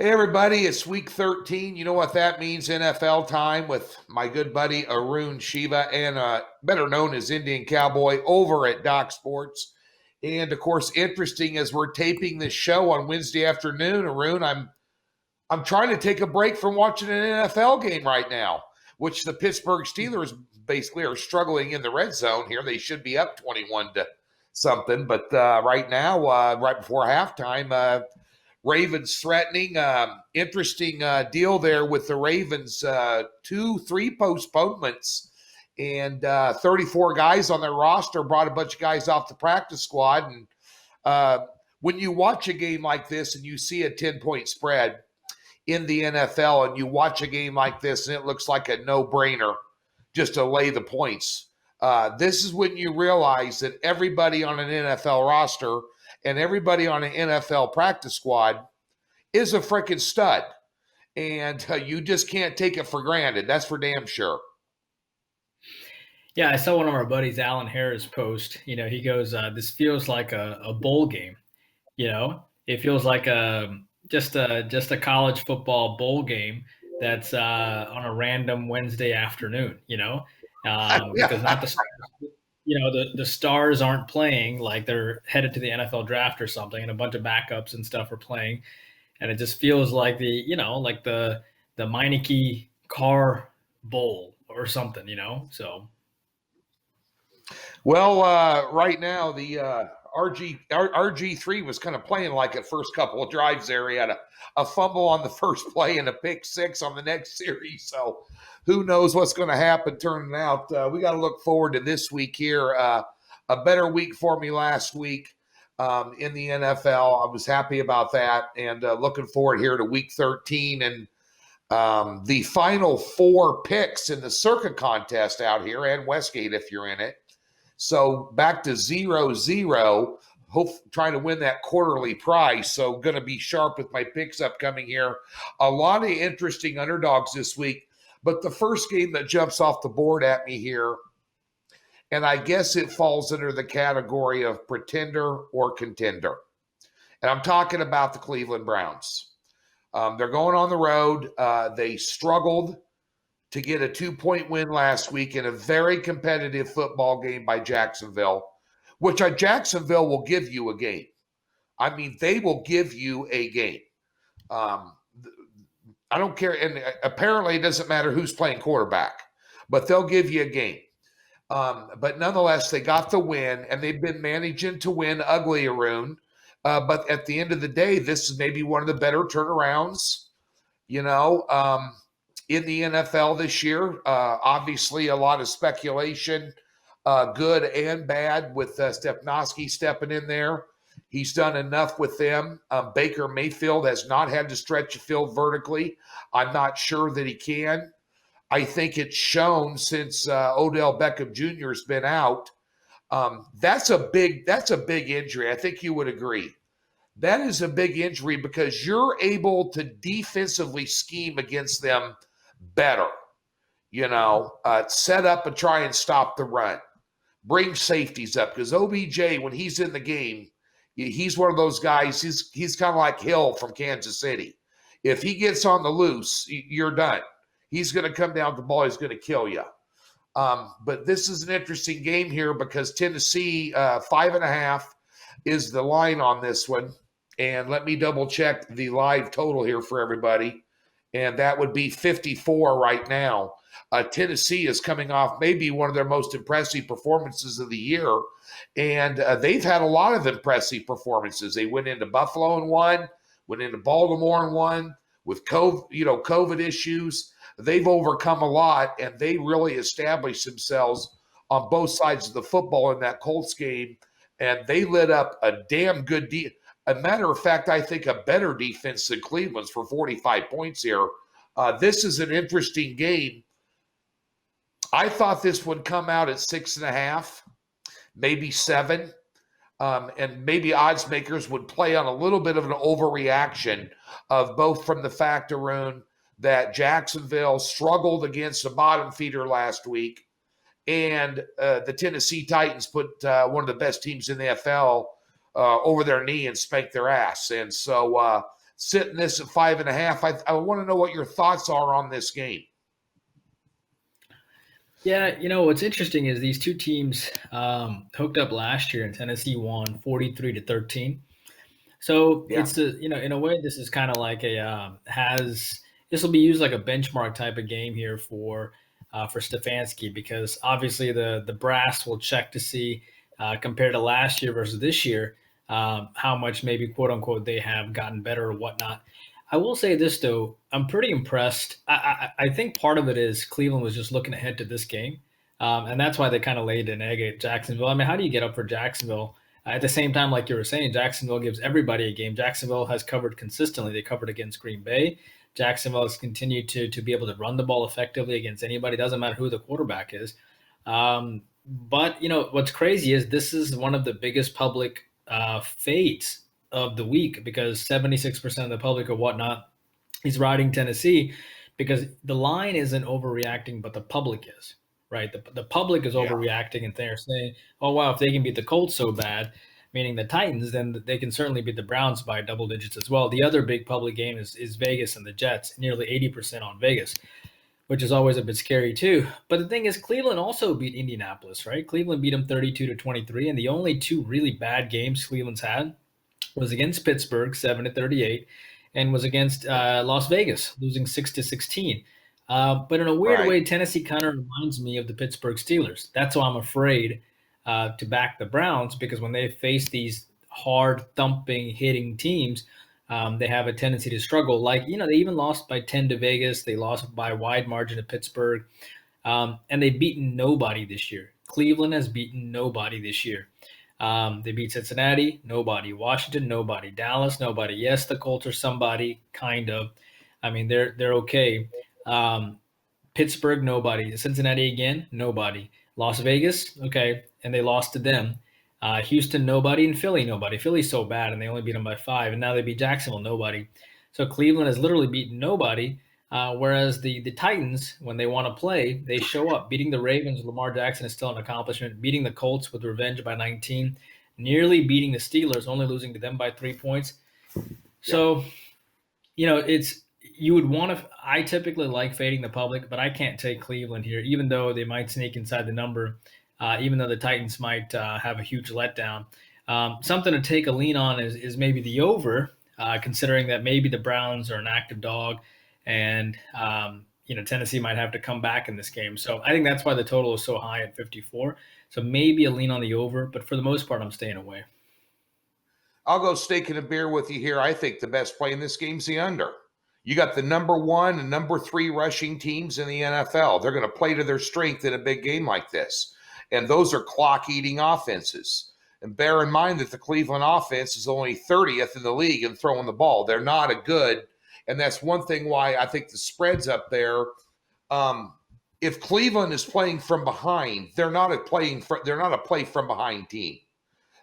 Hey everybody, it's week 13. You know what that means, NFL time with my good buddy Arun, Shiva, and better known as Indian Cowboy over at Doc Sports. And of course, interesting as we're taping this show on Wednesday afternoon, Arun, I'm trying to take a break from watching an NFL game right now, which the Pittsburgh Steelers basically are struggling in the red zone here. They should be up 21 to something, but right now, right before halftime, Ravens threatening. Interesting deal there with the Ravens. 2-3 postponements and 34 guys on their roster brought a bunch of guys off the practice squad. And when you watch a game like this and you see a 10-point spread in the NFL and you watch a game like this and it looks like a no-brainer just to lay the points, this is when you realize that everybody on an NFL roster and everybody on an NFL practice squad is a freaking stud. And you just can't take it for granted. That's for damn sure. Yeah, I saw one of our buddies, Alan Harris, post. He goes, "This feels like a bowl game. It feels like just a college football bowl game that's on a random Wednesday afternoon. Because not the stars aren't playing, like they're headed to the NFL draft or something, and a bunch of backups and stuff are playing, and it just feels like the Meineke Car Bowl or something. So." Well, right now the RG3 was kind of playing like it first couple of drives there. He had a fumble on the first play and a pick six on the next series. So who knows what's going to happen turning out. We got to look forward to this week here. A better week for me last week in the NFL. I was happy about that and looking forward here to week 13 and the final four picks in the circuit contest out here and Westgate if you're in it. So back to 0-0, trying to win that quarterly prize. So going to be sharp with my picks upcoming here. A lot of interesting underdogs this week. But the first game that jumps off the board at me here, and I guess it falls under the category of pretender or contender. And I'm talking about the Cleveland Browns. They're going on the road. They struggled to get a 2-point win last week in a very competitive football game by Jacksonville, which Jacksonville will give you a game. I mean, they will give you a game. I don't care. And apparently it doesn't matter who's playing quarterback, but they'll give you a game. But nonetheless, they got the win, and they've been managing to win ugly, Arun. But at the end of the day, this is maybe one of the better turnarounds, in the NFL this year. Obviously, a lot of speculation, good and bad, with Stepnoski stepping in there. He's done enough with them. Baker Mayfield has not had to stretch the field vertically. I'm not sure that he can. I think it's shown since Odell Beckham Jr. has been out. That's a big injury. I think you would agree. That is a big injury because you're able to defensively scheme against them better, set up and try and stop the run, bring safeties up, because OBJ, when he's in the game, he's one of those guys. He's kind of like Hill from Kansas City. If he gets on the loose, you're done. He's going to come down with the ball. He's going to kill you. But this is an interesting game here because Tennessee 5.5 is the line on this one. And let me double check the live total here for everybody. And that would be 54 right now. Tennessee is coming off maybe one of their most impressive performances of the year. And they've had a lot of impressive performances. They went into Buffalo and won, went into Baltimore and won. With COVID issues, they've overcome a lot, and they really established themselves on both sides of the football in that Colts game. And they lit up a damn good a matter of fact, I think a better defense than Cleveland's for 45 points here. This is an interesting game. I thought this would come out at 6.5, maybe 7. And maybe odds makers would play on a little bit of an overreaction of both from the fact, Arun, that Jacksonville struggled against a bottom feeder last week, and the Tennessee Titans put one of the best teams in the NFL over their knee and spanked their ass. And so sitting this at 5.5. I want to know what your thoughts are on this game. Yeah, what's interesting is these two teams hooked up last year, and Tennessee won 43-13. So Yeah, it's in a way, this is kind of like this will be used like a benchmark type of game here for Stefanski, because obviously the brass will check to see compared to last year versus this year how much maybe quote unquote they have gotten better or whatnot. I will say this though, I'm pretty impressed. I think part of it is Cleveland was just looking ahead to this game, and that's why they kind of laid an egg at Jacksonville. I mean, how do you get up for Jacksonville? At the same time, like you were saying, Jacksonville gives everybody a game. Jacksonville has covered consistently. They covered against Green Bay. Jacksonville has continued to be able to run the ball effectively against anybody. Doesn't matter who the quarterback is. But what's crazy is this is one of the biggest public fades of the week, because 76% of the public or whatnot is riding Tennessee, because the line isn't overreacting, but the public is. Right, the public is overreacting, and they're saying, "Oh wow, if they can beat the Colts so bad, meaning the Titans, then they can certainly beat the Browns by double digits as well." The other big public game is Vegas and the Jets, nearly 80% on Vegas, which is always a bit scary too. But the thing is, Cleveland also beat Indianapolis, right? Cleveland beat them 32-23, and the only two really bad games Cleveland's had was against Pittsburgh, 7-38, and was against Las Vegas, losing 6-16. But in a weird way, Tennessee kind of reminds me of the Pittsburgh Steelers. That's why I'm afraid to back the Browns, because when they face these hard, thumping, hitting teams, they have a tendency to struggle. Like, they even lost by 10 to Vegas. They lost by a wide margin to Pittsburgh. And they've beaten nobody this year. Cleveland has beaten nobody this year. They beat Cincinnati, nobody. Washington, nobody. Dallas, nobody. Yes, the Colts are somebody, kind of. I mean, they're okay. Pittsburgh, nobody. Cincinnati again, nobody. Las Vegas, okay, and they lost to them. Houston, nobody, and Philly, nobody. Philly's so bad, and they only beat them by 5, and now they beat Jacksonville, nobody. So Cleveland has literally beaten nobody, whereas the Titans, when they want to play, they show up. Beating the Ravens, Lamar Jackson is still an accomplishment. Beating the Colts with revenge by 19. Nearly beating the Steelers, only losing to them by 3 points. So, it's – you would want to – I typically like fading the public, but I can't take Cleveland here, even though they might sneak inside the number, even though the Titans might have a huge letdown. Something to take a lean on is maybe the over, considering that maybe the Browns are an active dog, and Tennessee might have to come back in this game. So I think that's why the total is so high at 54. So maybe a lean on the over, but for the most part, I'm staying away. I'll go steak and a beer with you here. I think the best play in this game is the under. You got the number 1 and number 3 rushing teams in the NFL. They're going to play to their strength in a big game like this. And those are clock-eating offenses. And bear in mind that the Cleveland offense is only 30th in the league in throwing the ball. They're not a good, and that's one thing why I think the spread's up there. If Cleveland is playing from behind, they're not a play from behind team.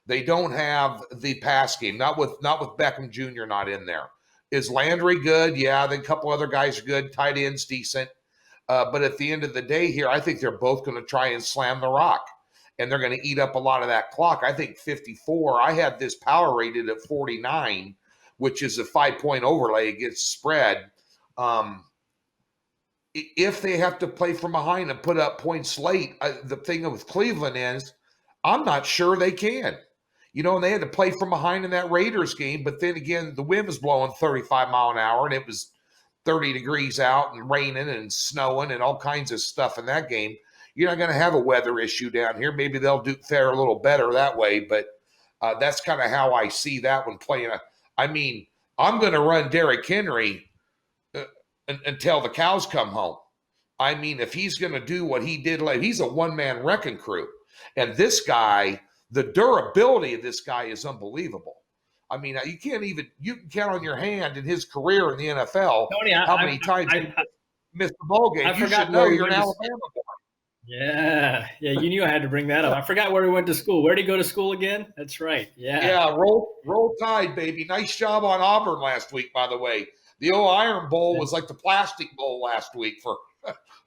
They don't have the pass game, not with Beckham Jr. not in there. Is Landry good? Yeah, then a couple other guys are good. Tight end's decent. But at the end of the day here, I think they're both going to try and slam the rock. And they're going to eat up a lot of that clock. I think 54. I had this power rated at 49, which is a 5-point overlay against the spread. If they have to play from behind and put up points late, the thing with Cleveland is I'm not sure they can. And they had to play from behind in that Raiders game, but then again, the wind was blowing 35 mile an hour, and it was 30 degrees out and raining and snowing and all kinds of stuff in that game. You're not going to have a weather issue down here. Maybe they'll fare a little better that way, but that's kind of how I see that one playing. I'm going to run Derrick Henry until the cows come home. If he's going to do what he did, he's a one-man wrecking crew. And this guy, the durability of this guy is unbelievable. You can count on your hand in his career in the NFL Tony, how many times he missed the ball game. You should know you're an Alabama boy. Yeah, you knew I had to bring that up. I forgot where he went to school. Where did he go to school again? That's right. Yeah, roll Tide, baby. Nice job on Auburn last week, by the way. The old Iron Bowl was like the plastic bowl last week for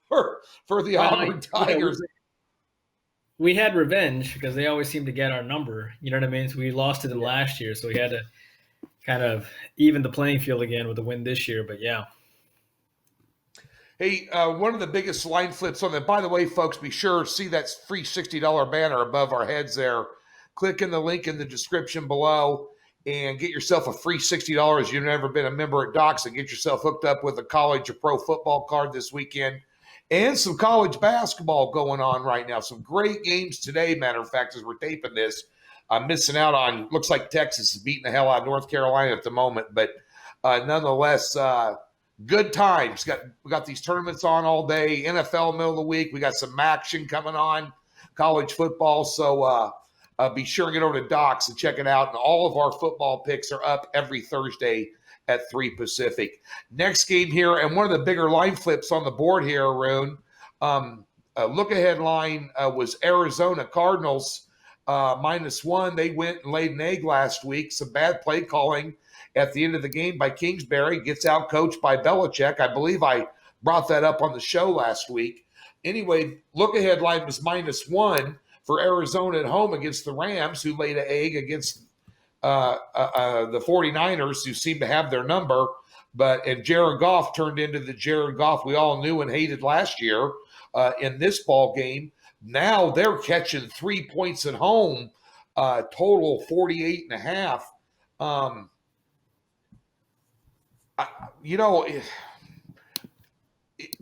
the Auburn Tigers. We had revenge because they always seem to get our number. You know what I mean? So we lost to them last year, so we had to kind of even the playing field again with the win this year. But yeah. Hey, one of the biggest line flips on that. By the way, folks, be sure to see that free $60 banner above our heads there. Click in the link in the description below and get yourself a free $60. You've never been a member at Docs, and get yourself hooked up with a college or pro football card this weekend. And some college basketball going on right now. Some great games today, matter of fact, as we're taping this. I'm missing out on, looks like Texas is beating the hell out of North Carolina at the moment, but nonetheless, good times. We got these tournaments on all day. NFL middle of the week. We got some action coming on. College football. So be sure and get over to Docs and check it out. And all of our football picks are up every Thursday at 3 Pacific. Next game here, and one of the bigger line flips on the board here, Arun. Look ahead line was Arizona Cardinals -1. They went and laid an egg last week. Some bad play calling at the end of the game by Kingsbury, gets out coached by Belichick. I believe I brought that up on the show last week. Anyway, look ahead line was -1 for Arizona at home against the Rams, who laid an egg against the 49ers, who seem to have their number. And Jared Goff turned into the Jared Goff we all knew and hated last year in this ball game. Now they're catching 3 points at home, total 48.5.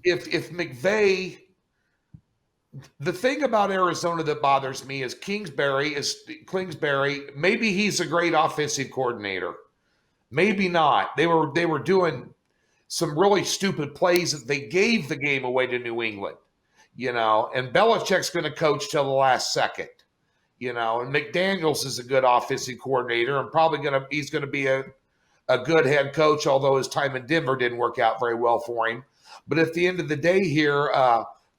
If McVay, the thing about Arizona that bothers me is Kingsbury. Maybe he's a great offensive coordinator, maybe not. They were doing some really stupid plays that they gave the game away to New England, and Belichick's going to coach till the last second, and McDaniels is a good offensive coordinator and he's going to be a good head coach, although his time in Denver didn't work out very well for him. But at the end of the day here,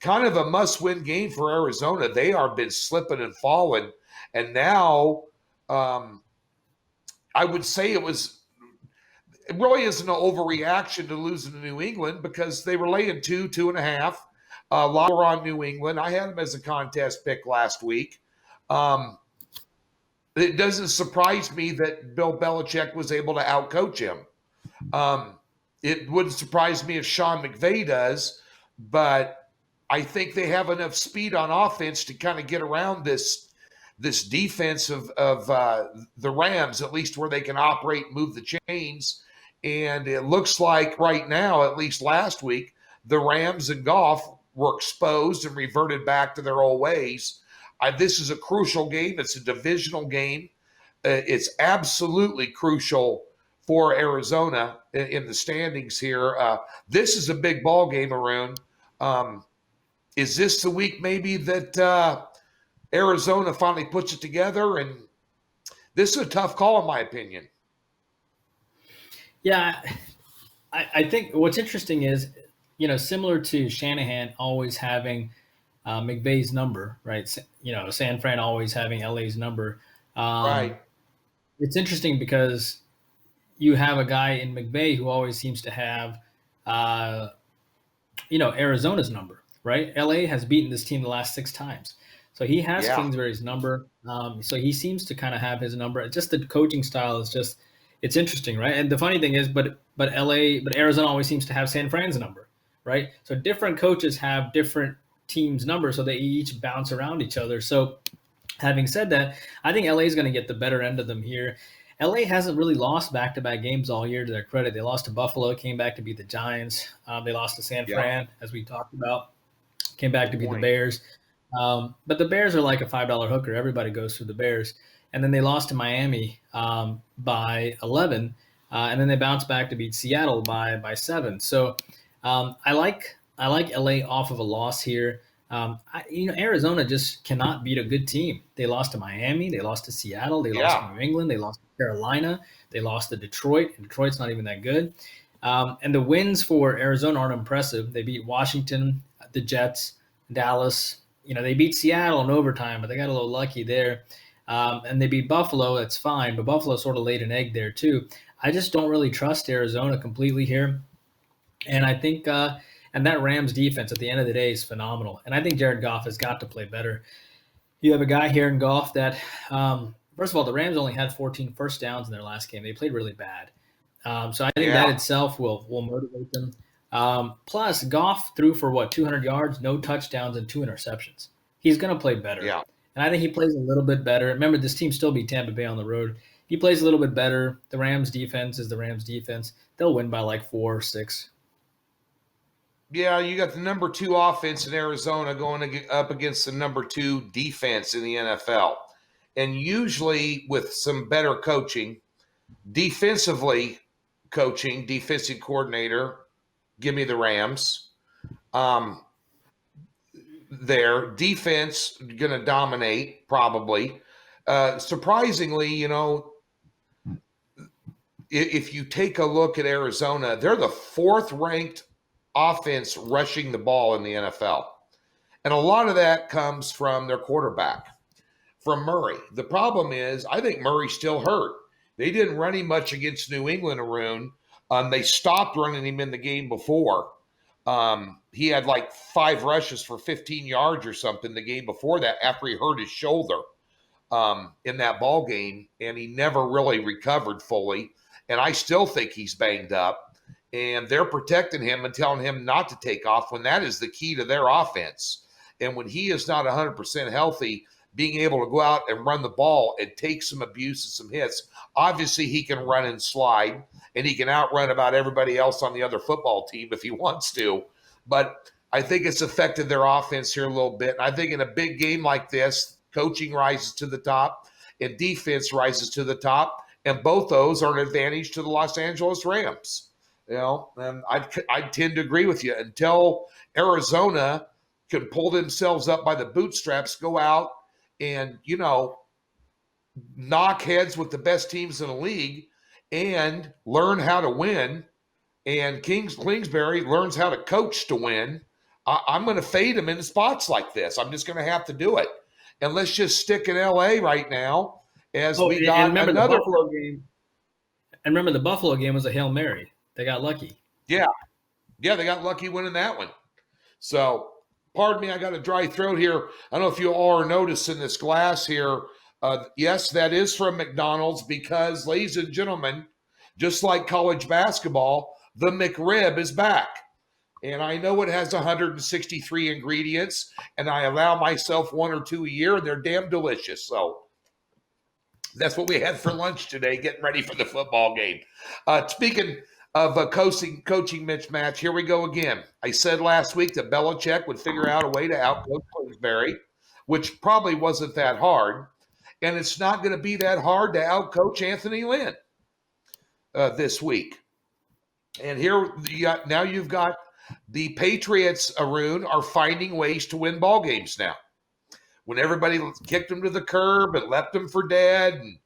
kind of a must-win game for Arizona. They are been slipping and falling. And now I would say it really isn't an overreaction to losing to New England, because they were laying 2.5. A lot were on New England. I had them as a contest pick last week. It doesn't surprise me that Bill Belichick was able to outcoach him. It wouldn't surprise me if Sean McVay does, but I think they have enough speed on offense to kind of get around this defense of the Rams, at least where they can operate and move the chains. And it looks like right now, at least last week, the Rams and Goff were exposed and reverted back to their old ways. This is a crucial game. It's a divisional game. It's absolutely crucial for Arizona in the standings here. This is a big ball game, Arun. Is this the week maybe that Arizona finally puts it together? And this is a tough call, in my opinion. Yeah, I think what's interesting is, similar to Shanahan always having McVay's number, right? San Fran always having LA's number. Right. It's interesting because you have a guy in McVay who always seems to have, Arizona's number, right? LA has beaten this team the last 6 times. So he has Kingsbury's number. So he seems to kind of have his number. Just the coaching style is just, it's interesting, right? And the funny thing is, but Arizona always seems to have San Fran's number, right? So different coaches have different teams' numbers, so they each bounce around each other. So having said that, I think LA is going to get the better end of them here. LA hasn't really lost back-to-back games all year, to their credit. They lost to Buffalo, came back to beat the Giants. They lost to San Fran, as we talked about, came back to beat the Bears. But the Bears are like a $5 hooker. Everybody goes through the Bears. And then they lost to Miami by 11, and then they bounced back to beat Seattle by 7. So I like LA off of a loss here. Arizona just cannot beat a good team. They lost to Miami, they lost to Seattle, they lost to New England, they lost to Carolina, they lost to Detroit, and Detroit's not even that good. And the wins for Arizona aren't impressive. They beat Washington, the Jets, Dallas. They beat Seattle in overtime, but they got a little lucky there. And they beat Buffalo. That's fine, but Buffalo sort of laid an egg there too. I just don't really trust Arizona completely here. And I think and that Rams defense at the end of the day is phenomenal. And I think Jared Goff has got to play better. You have a guy here in Goff that First of all, the Rams only had 14 first downs in their last game. They played really bad. So I think that Yeah. itself will motivate them. Plus, Goff threw for 200 yards, no touchdowns, and 2 interceptions. He's going to play better. Yeah. And I think he plays a little bit better. Remember, this team still beat Tampa Bay on the road. He plays a little bit better. The Rams defense is the Rams defense. They'll win by like 4 or 6. Yeah, you got the number 2 offense in Arizona going up against the number 2 defense in the NFL. And usually with some better coaching, defensive coordinator, give me the Rams. Their defense going to dominate probably. Surprisingly, if you take a look at Arizona, they're the 4th ranked offense rushing the ball in the NFL. And a lot of that comes from their quarterback, from Murray. The problem is, I think Murray's still hurt. They didn't run him much against New England, Arun. They stopped running him in the game before. He had like 5 rushes for 15 yards or something the game before that after he hurt his shoulder in that ball game, and he never really recovered fully. And I still think he's banged up, and they're protecting him and telling him not to take off when that is the key to their offense. And when he is not 100% healthy, being able to go out and run the ball and take some abuse and some hits, obviously he can run and slide, and he can outrun about everybody else on the other football team if he wants to. But I think it's affected their offense here a little bit. And I think in a big game like this, coaching rises to the top and defense rises to the top, and both those are an advantage to the Los Angeles Rams. And I tend to agree with you. Until Arizona can pull themselves up by the bootstraps, go out and, knock heads with the best teams in the league and learn how to win, and Kingsbury learns how to coach to win, I'm going to fade him in spots like this. I'm just going to have to do it. And let's just stick in L.A. right now as we got remember another the Buffalo game. And remember, the Buffalo game was a Hail Mary. They got lucky. Yeah, they got lucky winning that one. So, pardon me, I got a dry throat here. I don't know if you all are noticing this glass here. Yes, that is from McDonald's because, ladies and gentlemen, just like college basketball, the McRib is back. And I know it has 163 ingredients, and I allow myself 1 or 2 a year, and they're damn delicious. So that's what we had for lunch today, getting ready for the football game. Speaking of a coaching mismatch, here we go again. I said last week that Belichick would figure out a way to outcoach Kingsbury, which probably wasn't that hard. And it's not going to be that hard to outcoach Anthony Lynn this week. And here now you've got the Patriots, Arun, are finding ways to win ball games now. When everybody kicked them to the curb and left them for dead, and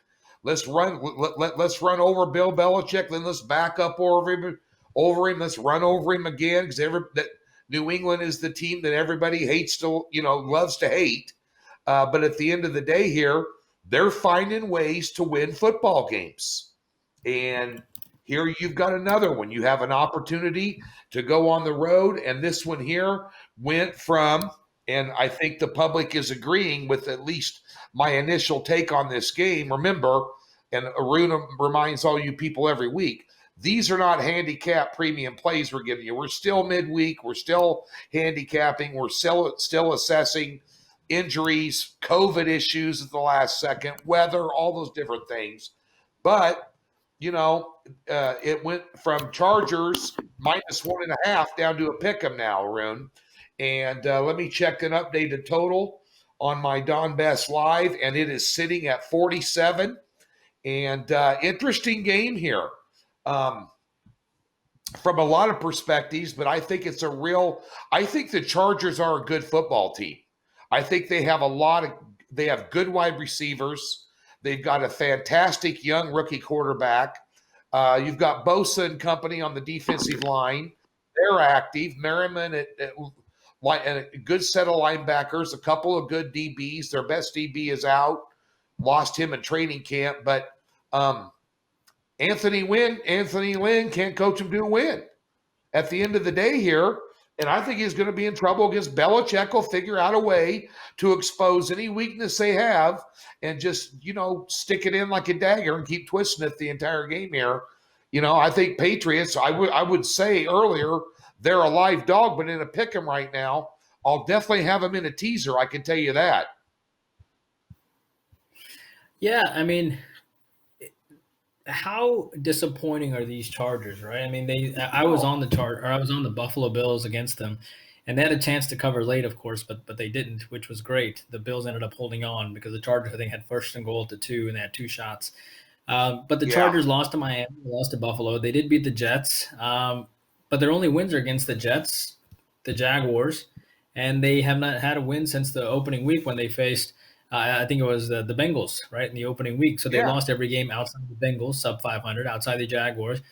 let's run over Bill Belichick, then let's back up over him, let's run over him again, because New England is the team that everybody hates to, loves to hate. But at the end of the day here, they're finding ways to win football games. And here you've got another one. You have an opportunity to go on the road, and this one here went from, and I think the public is agreeing with at least my initial take on this game. Remember, and Arun reminds all you people every week, these are not handicap premium plays we're giving you. We're still midweek. We're still handicapping. We're still assessing injuries, COVID issues at the last second, weather, all those different things. But it went from Chargers -1.5 down to a pick'em now, Arun. And let me check an updated total on my Don Best Live, and it is sitting at 47. And interesting game here from a lot of perspectives, but I think it's I think the Chargers are a good football team. I think they have they have good wide receivers. They've got a fantastic young rookie quarterback. You've got Bosa and company on the defensive line. They're active. Merriman and a good set of linebackers, a couple of good DBs. Their best DB is out. Lost him in training camp. But Anthony Lynn can't coach him to a win. At the end of the day here, And I think he's going to be in trouble against Belichick. Will figure out a way to expose any weakness they have and just, stick it in like a dagger and keep twisting it the entire game here. I think Patriots, I would say earlier, they're a live dog, but in a pick 'em right now, I'll definitely have them in a teaser. I can tell you that. Yeah, I mean, how disappointing are these Chargers, right? I mean, I was on the Buffalo Bills against them, and they had a chance to cover late, of course, but they didn't, which was great. The Bills ended up holding on because the Chargers, I think, had first and goal to 2, and they had 2 shots. But the Chargers lost to Miami, lost to Buffalo. They did beat the Jets, but their only wins are against the Jets, the Jaguars, and they have not had a win since the opening week when they faced I think it was the Bengals, right, in the opening week. So they lost every game outside the Bengals, sub 500, outside the Jaguars,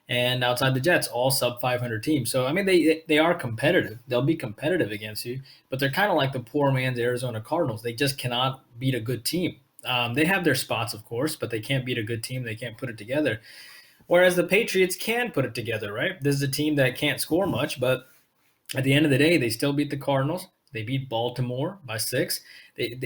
and outside the Jets, all sub 500 teams. So, I mean, they are competitive. They'll be competitive against you, but they're kind of like the poor man's Arizona Cardinals. They just cannot beat a good team. They have their spots, of course, but they can't beat a good team. They can't put it together. Whereas the Patriots can put it together, right? This is a team that can't score much, but at the end of the day, they still beat the Cardinals. They beat Baltimore by 6.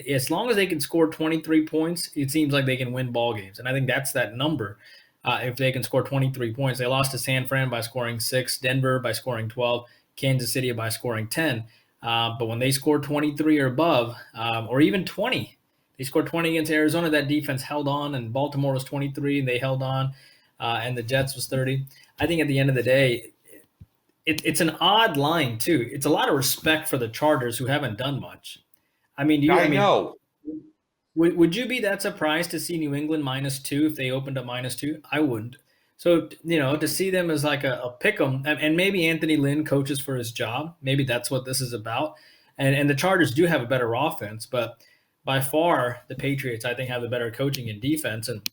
As long as they can score 23 points, it seems like they can win ball games. And I think that's that number. If they can score 23 points, they lost to San Fran by scoring 6, Denver by scoring 12, Kansas City by scoring 10. But when they scored 23 or above, or even 20, they scored 20 against Arizona. That defense held on, and Baltimore was 23, and they held on, and the Jets was 30. I think at the end of the day, it's an odd line too. It's a lot of respect for the Chargers who haven't done much. I mean, I know. Would you be that surprised to see New England -2 if they opened up -2? I wouldn't. So, to see them as like a pick 'em, and maybe Anthony Lynn coaches for his job. Maybe that's what this is about. And the Chargers do have a better offense, but by far the Patriots, I think, have the better coaching and defense. And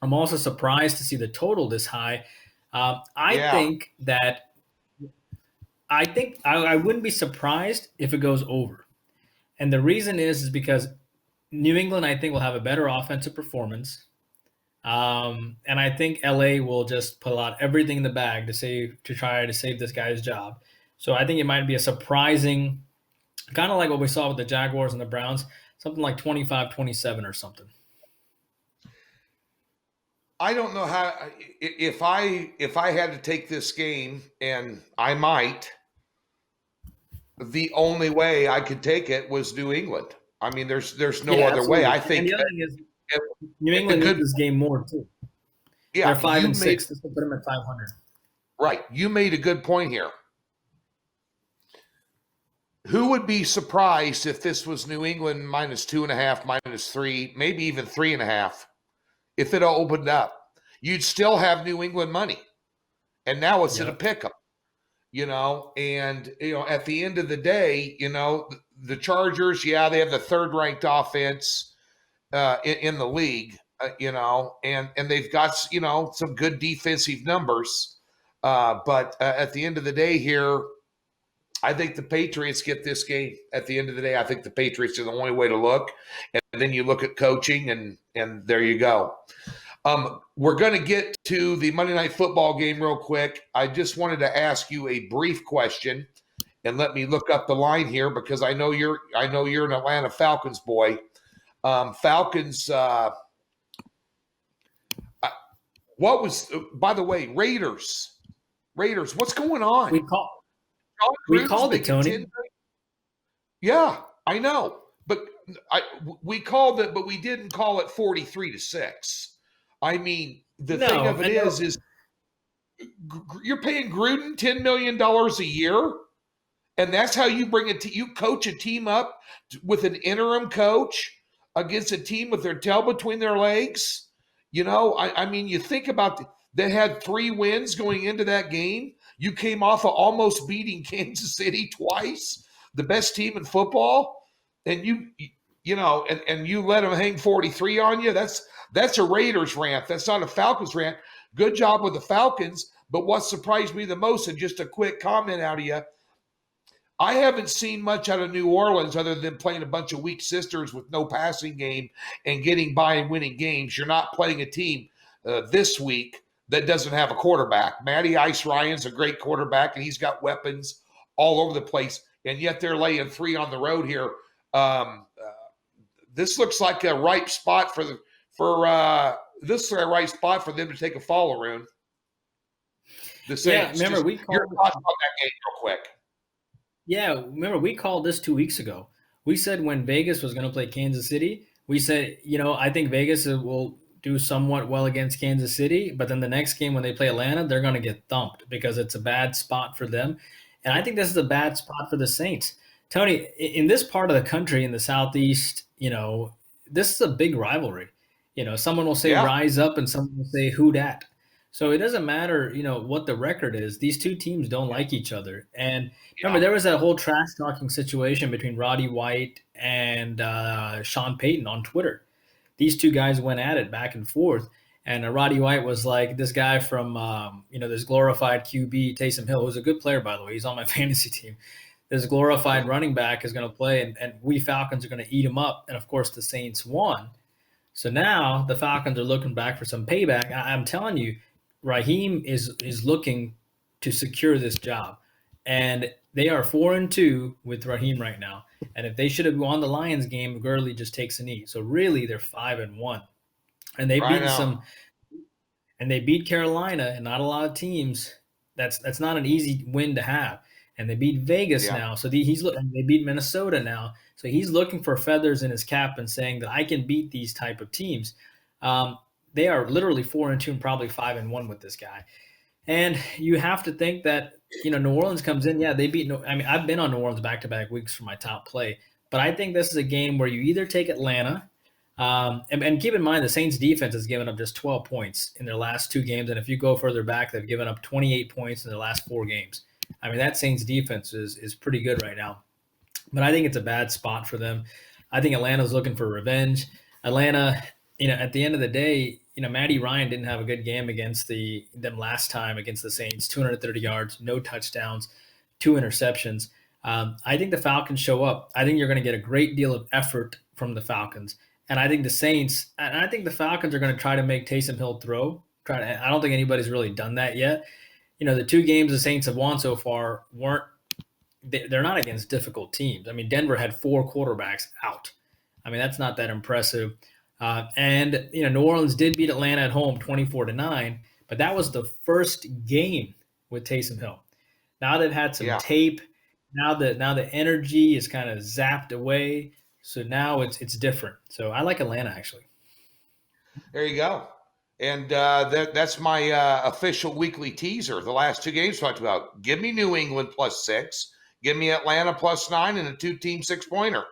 I'm also surprised to see the total this high. I think I wouldn't be surprised if it goes over. And the reason is because New England, I think, will have a better offensive performance. And I think LA will just pull out everything in the bag to try to save this guy's job. So I think it might be a surprising, kind of like what we saw with the Jaguars and the Browns, something like 25-27 or something. I don't know how if I had to take this game, and I might, the only way I could take it was New England. I mean, there's no other absolutely. way. I think and the other thing is New England needs this game more too. Yeah, they're 5-6. This will put them at 500. Right. You made a good point here. Who would be surprised if this was New England -2.5, -3, maybe even 3.5? If it opened up, you'd still have New England money. And now it's in a pick-up, and, at the end of the day, the Chargers, they have the third-ranked offense in the league, and they've got, some good defensive numbers. But at the end of the day here, I think the Patriots get this game. At the end of the day, I think the Patriots are the only way to look. And then you look at coaching, and there you go. We're going to get to the Monday Night Football game real quick. I just wanted to ask you a brief question, and let me look up the line here because I know you're an Atlanta Falcons boy. Falcons. What was? By the way, Raiders. What's going on? We called it, Tony. Yeah, I know, but we called it, but we didn't call it 43-6. I mean, the thing of it is you're paying Gruden $10 million a year, and that's how you you coach a team up with an interim coach against a team with their tail between their legs. I mean, you think about they had 3 wins going into that game. You came off of almost beating Kansas City twice, the best team in football, and you let them hang 43 on you. That's a Raiders rant. That's not a Falcons rant. Good job with the Falcons, but what surprised me the most, and just a quick comment out of you, I haven't seen much out of New Orleans other than playing a bunch of weak sisters with no passing game and getting by and winning games. You're not playing a team this week that doesn't have a quarterback. Matty Ice Ryan's a great quarterback, and he's got weapons all over the place, and yet they're laying 3 on the road here. This looks like a ripe spot for them to take a fall, Arun. The Saints. Remember Just we your called. thoughts on that game, real quick. Yeah, remember we called this 2 weeks ago. We said when Vegas was going to play Kansas City, we said, I think Vegas will do somewhat well against Kansas City, but then the next game when they play Atlanta, they're going to get thumped because it's a bad spot for them. And I think this is a bad spot for the Saints. Tony, in this part of the country, in the Southeast, this is a big rivalry. Someone will say Yeah. rise up and someone will say who dat. So it doesn't matter, what the record is. These two teams don't like each other. And remember, there was that whole trash talking situation between Roddy White and Sean Payton on Twitter. These two guys went at it back and forth. And Roddy White was like, this guy from, this glorified QB, Taysom Hill, who's a good player, by the way. He's on my fantasy team. This glorified running back is going to play, and we Falcons are going to eat him up. And, of course, the Saints won. So now the Falcons are looking back for some payback. I'm telling you, Raheem is looking to secure this job, and they are 4-2 with Raheem right now. And if they should have won the Lions game, Gurley just takes a knee. So really, they're 5-1, and they beat Carolina, and not a lot of teams. That's not an easy win to have. And they beat Vegas now, so they beat Minnesota now. So he's looking for feathers in his cap and saying that I can beat these type of teams. They are literally 4-2 and probably 5-1 with this guy. And you have to think that, New Orleans comes in. Yeah, they beat. I've been on New Orleans back-to-back weeks for my top play. But I think this is a game where you either take Atlanta, and keep in mind the Saints defense has given up just 12 points in their last 2 games. And if you go further back, they've given up 28 points in their last 4 games. That Saints defense is pretty good right now. But I think it's a bad spot for them. I think Atlanta's looking for revenge. Atlanta, at the end of the day, Matty Ryan didn't have a good game against them last time against the Saints. 230 yards, no touchdowns, 2 interceptions. I think the Falcons show up. I think you're going to get a great deal of effort from the Falcons. And I think the Falcons are going to try to make Taysom Hill throw. I don't think anybody's really done that yet. The 2 games the Saints have won so far they're not against difficult teams. Denver had 4 quarterbacks out. That's not that impressive. And New Orleans did beat Atlanta at home 24-9, but that was the first game with Taysom Hill. Now they've had some tape. Now the energy is kind of zapped away. So now it's different. So I like Atlanta actually. There you go. And that's my official weekly teaser. The last 2 games talked about. Give me New England +6. Give me Atlanta +9 and a 2-team 6-pointer.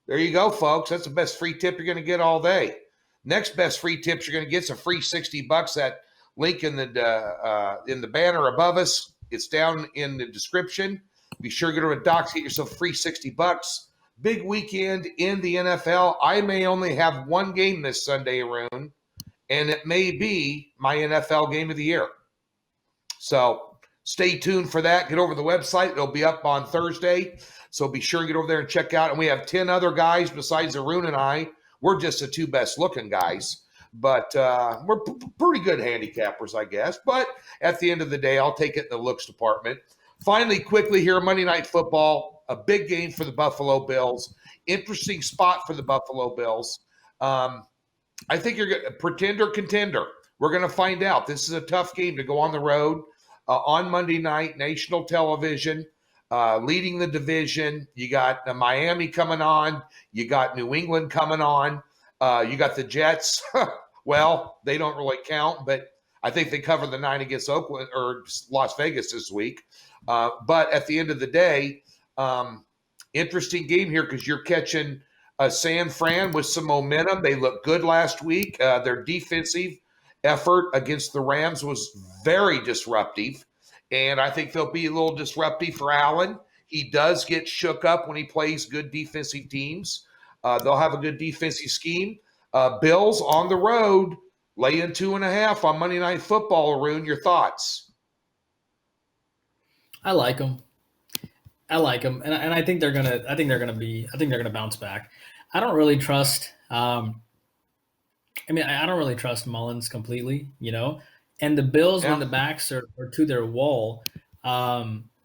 There you go, folks. That's the best free tip you're going to get all day. Next best free tips you're going to get is a free $60. That link in the banner above us. It's down in the description. Be sure to go to Docs, get yourself free $60. Big weekend in the NFL. I may only have 1 game this Sunday, Arun, and it may be my NFL game of the year. So stay tuned for that. Get over to the website. It'll be up on Thursday. So be sure to get over there and check out. And we have 10 other guys besides Arun and I. We're just the 2 best looking guys. But we're pretty good handicappers, I guess. But at the end of the day, I'll take it in the looks department. Finally, quickly here, Monday Night Football. A big game for the Buffalo Bills. Interesting spot for the Buffalo Bills. I think you're going to pretender contender. We're going to find out. This is a tough game to go on the road on Monday night, national television, leading the division. You got Miami coming on. You got New England coming on. You got the Jets. Well, they don't really count, but I think they covered the 9 against Oakland or Las Vegas this week. But at the end of the day, interesting game here because you're catching San Fran with some momentum. They looked good last week. Their defensive effort against the Rams was very disruptive, and I think they'll be a little disruptive for Allen. He does get shook up when he plays good defensive teams. They'll have a good defensive scheme. Bills on the road, laying 2.5 on Monday Night Football. Arun, your thoughts? I like them. And I think they're gonna bounce back. I don't really trust. I don't really trust Mullins completely, And the Bills, when the backs are to their wall,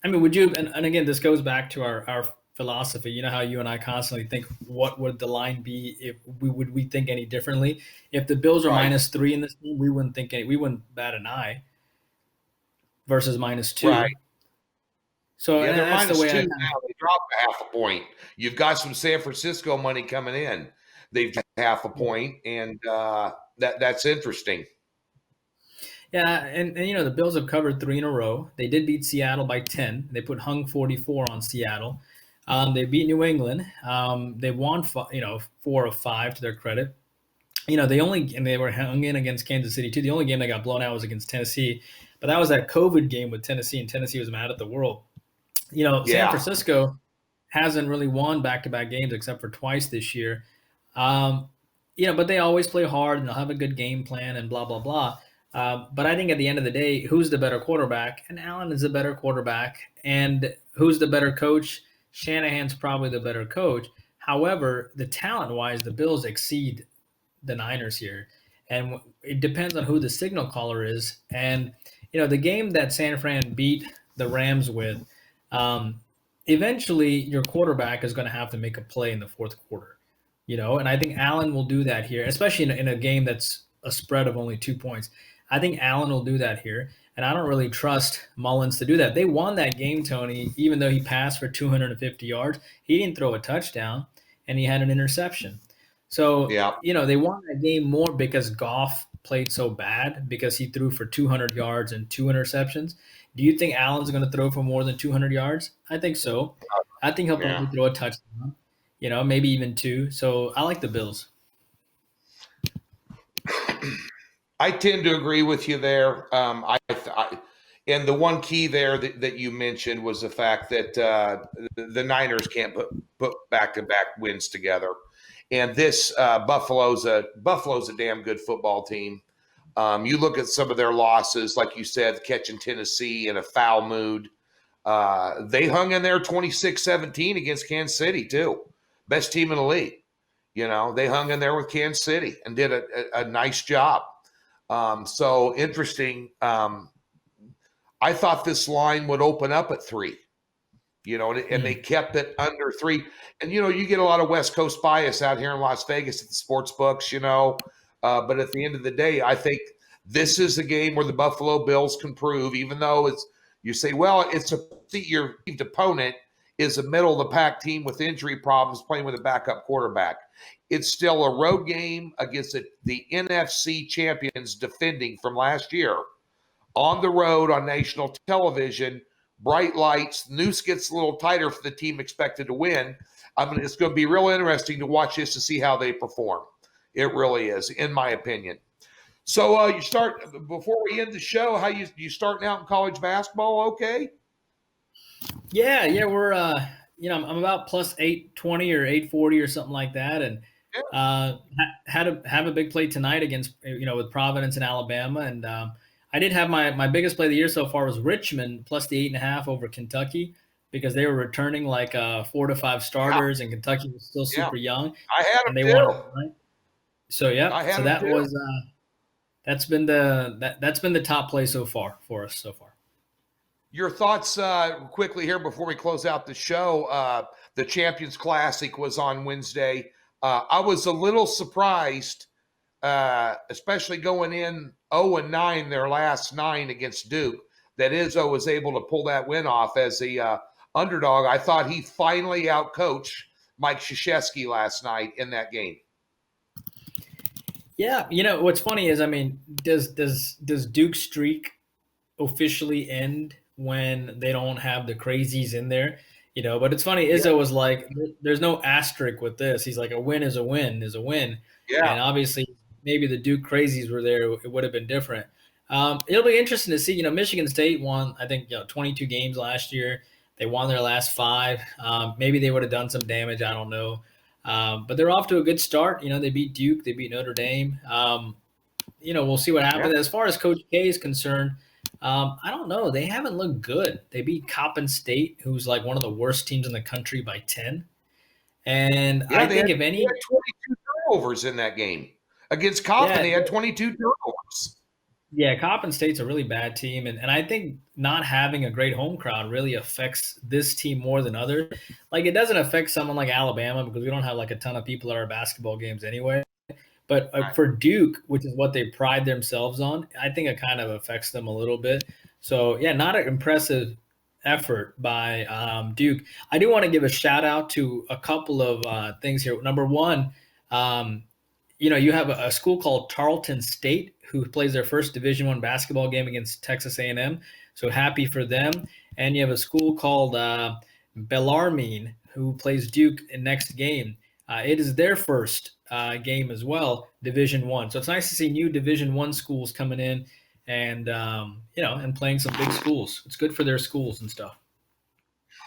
I mean, would you? And again, this goes back to our philosophy. You know how you and I constantly think, what would the line be if we think any differently? If the Bills are Right. -3 in this game, we wouldn't think any. We wouldn't bat an eye versus Right. -2. So Yeah, and they're that's the minus way I two kind of. now. They dropped a half a point. You've got some San Francisco money coming in. They've got half a point, and that's interesting. Yeah, and the Bills have covered 3 in a row. They did beat Seattle by 10. They put hung 44 on Seattle. They beat New England. They won 4 of 5 to their credit. And they were hung in against Kansas City too. The only game they got blown out was against Tennessee, but that was that COVID game with Tennessee, and Tennessee was mad at the world. San Yeah. Francisco hasn't really won back-to-back games except for twice this year. Um, but they always play hard and they'll have a good game plan and blah blah blah. But I think at the end of the day, who's the better quarterback? And Allen is the better quarterback. And who's the better coach? Shanahan's probably the better coach. However, the talent-wise, the Bills exceed the Niners here, and it depends on who the signal caller is. And the game that San Fran beat the Rams with, um, eventually your quarterback is going to have to make a play in the fourth quarter. And I think Allen will do that here, especially in a game that's a spread of only 2 points. I think Allen will do that here, and I don't really trust Mullins to do that. They won that game, Tony, even though he passed for 250 yards. He didn't throw a touchdown, and he had an interception. So, Yeah. they won that game more because Goff played so bad because he threw for 200 yards and 2 interceptions. Do you think Allen's going to throw for more than 200 yards? I think so. I think he'll Yeah. probably throw a touchdown, maybe even 2. So I like the Bills. I tend to agree with you there. And the one key there that you mentioned was the fact that the Niners can't put back-to-back wins together. And this Buffalo's a damn good football team. You look at some of their losses, like you said, catching Tennessee in a foul mood. They hung in there 26-17 against Kansas City too. Best team in the league. They hung in there with Kansas City and did a nice job. So interesting. I thought this line would open up at 3. And they kept it under 3. And, you get a lot of West Coast bias out here in Las Vegas at the sports books, but at the end of the day, I think this is a game where the Buffalo Bills can prove, even though you say, well, your opponent is a middle of the pack team with injury problems playing with a backup quarterback. It's still a road game against the NFC champions defending from last year on the road on national television. Bright lights, noose gets a little tighter for the team expected to win. It's going to be real interesting to watch this to see how they perform. It really is, in my opinion. So you start before we end the show. How you starting out in college basketball? Okay. Yeah, we're I'm about plus 820 or 840 or something like that, and had to have a big play tonight against with Providence and Alabama, and I did have my biggest play of the year so far was Richmond plus the 8.5 over Kentucky because they were returning like 4 to 5 starters, and Kentucky was still super young, I had and them they too. won. Right? So yeah, so that was that's been the top play so far for us so far. Your thoughts quickly here before we close out the show. The Champions Classic was on Wednesday. I was a little surprised, especially going in 0-9 their last 9 against Duke, that Izzo was able to pull that win off as the underdog. I thought he finally outcoached Mike Krzyzewski last night in that game. Yeah, what's funny is, does Duke's streak officially end when they don't have the crazies in there? But it's funny, Izzo was like, there's no asterisk with this. He's like, a win is a win is a win. Yeah. And obviously, maybe the Duke crazies were there, it would have been different. It'll be interesting to see. Michigan State won, I think, 22 games last year. They won their last 5. Maybe they would have done some damage. I don't know. But they're off to a good start. They beat Duke. They beat Notre Dame. We'll see what happens. Yeah. As far as Coach K is concerned, I don't know. They haven't looked good. They beat Coppin State, who's like one of the worst teams in the country, by 10. And I think if any, they had 22 turnovers in that game against Coppin. They had 22 turnovers. Yeah, Coppin State's a really bad team, and I think not having a great home crowd really affects this team more than others. Like it doesn't affect someone like Alabama because we don't have like a ton of people at our basketball games anyway. But Right. for Duke, which is what they pride themselves on, I think it kind of affects them a little bit. So yeah, not an impressive effort by Duke. I do want to give a shout out to a couple of things here. Number one, um, you have a school called Tarleton State who plays their first Division One basketball game against Texas A&M. So happy for them. And you have a school called Bellarmine who plays Duke in next game. It is their first game as well, Division One. So it's nice to see new Division One schools coming in and and playing some big schools. It's good for their schools and stuff.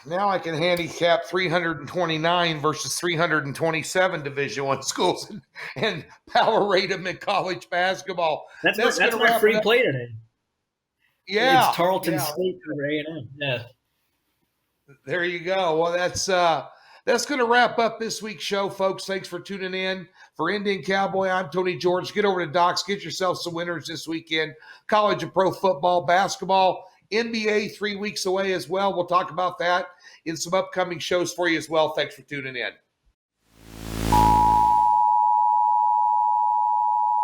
Now I can handicap 329 versus 327 Division One schools and power rate them in college basketball. That's Going to my wrap free it up. play today. Yeah, It's Tarleton yeah. State over A&M. Yeah. There you go. Well, that's going to wrap up this week's show, folks. Thanks for tuning in. For Indian Cowboy, I'm Tony George. Get over to Docs. Get yourself some winners this weekend. College and pro football, basketball, NBA 3 weeks away as well. We'll talk about that in some upcoming shows for you as well. Thanks for tuning in.